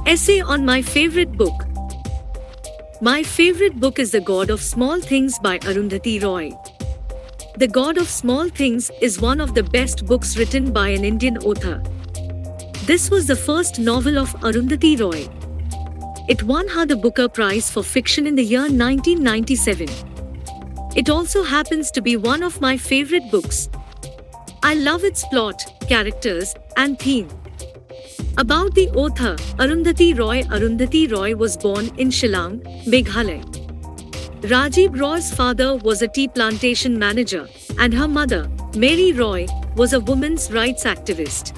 Essay on my favorite book. My favorite book is The God of Small Things by Arundhati Roy. The God of Small Things is one of the best books written by an Indian author. This was the first novel of Arundhati Roy. It won her the Booker Prize for Fiction in the year 1997. It also happens to be one of my favorite books. I love its plot, characters, and theme. About the author, Arundhati Roy. Arundhati Roy was born in Shillong, Meghalaya. Rajiv Roy's father was a tea plantation manager, and her mother, Mary Roy, was a women's rights activist.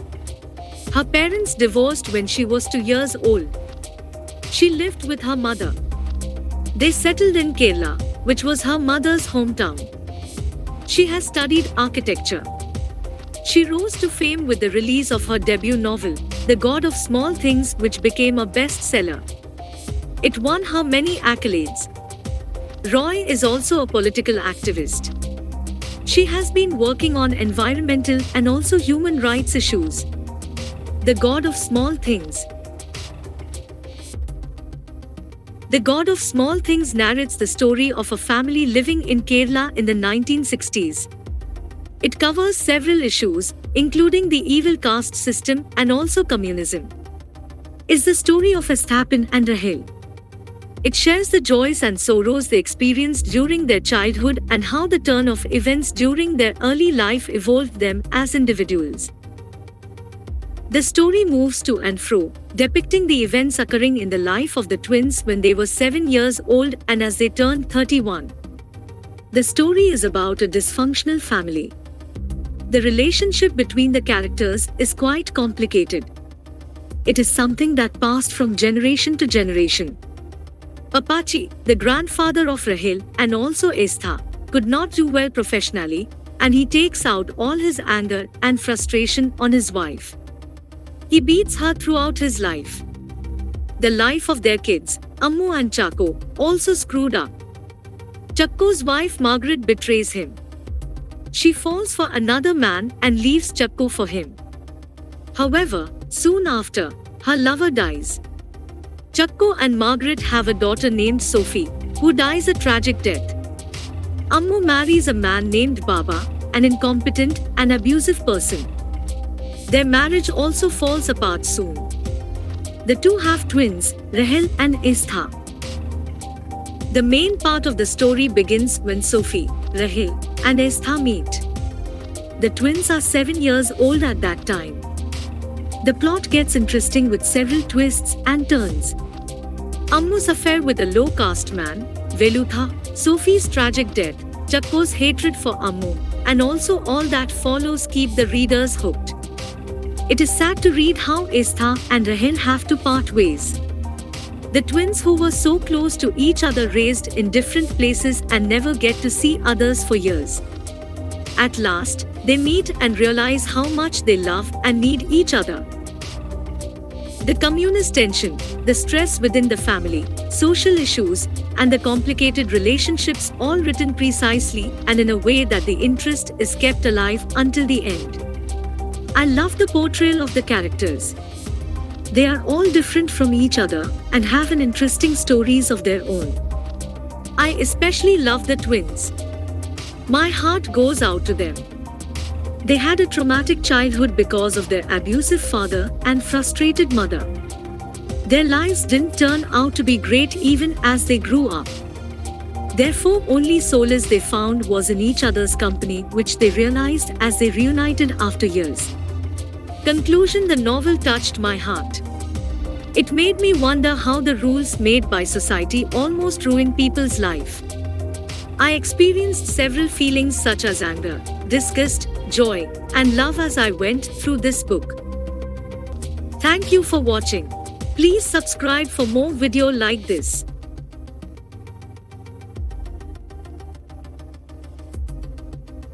Her parents divorced when she was 2 years old. She lived with her mother. They settled in Kerala, which was her mother's hometown. She has studied architecture. She rose to fame with the release of her debut novel, The God of Small Things, which became a bestseller. It won her many accolades. Roy is also a political activist. She has been working on environmental and also human rights issues. The God of Small Things. The God of Small Things narrates the story of a family living in Kerala in the 1960s. It covers several issues, including the evil caste system and also communism. It's the story of Estapin and Rahel. It shares the joys and sorrows they experienced during their childhood and how the turn of events during their early life evolved them as individuals. The story moves to and fro, depicting the events occurring in the life of the twins when they were 7 years old and as they turned 31. The story is about a dysfunctional family. The relationship between the characters is quite complicated. It is something that passed from generation to generation. Papachi, the grandfather of Rahel and also Estha, could not do well professionally, and he takes out all his anger and frustration on his wife. He beats her throughout his life. The life of their kids, Ammu and Chako, also screwed up. Chakko's wife Margaret betrays him. She falls for another man and leaves Chakko for him. However, soon after, her lover dies. Chakko and Margaret have a daughter named Sophie, who dies a tragic death. Ammu marries a man named Baba, an incompetent and abusive person. Their marriage also falls apart soon. The two have twins, Rahel and Estha. The main part of the story begins when Sophie, Rahel, and Estha meet. The twins are 7 years old at that time. The plot gets interesting with several twists and turns. Ammu's affair with a low-caste man, Velutha, Sophie's tragic death, Chakko's hatred for Ammu, and also all that follows keep the readers hooked. It is sad to read how Estha and Rahel have to part ways. The twins who were so close to each other raised in different places and never get to see others for years. At last, they meet and realize how much they love and need each other. The communist tension, the stress within the family, social issues, and the complicated relationships all written precisely and in a way that the interest is kept alive until the end. I love the portrayal of the characters. They are all different from each other and have an interesting stories of their own. I especially love the twins. My heart goes out to them. They had a traumatic childhood because of their abusive father and frustrated mother. Their lives didn't turn out to be great even as they grew up. Therefore, only solace they found was in each other's company, which they realized as they reunited after years. Conclusion: the novel touched my heart. It made me wonder how the rules made by society almost ruin people's life. I experienced several feelings such as anger, disgust, joy, and love as I went through this book. Thank you for watching. Please subscribe for more video like this.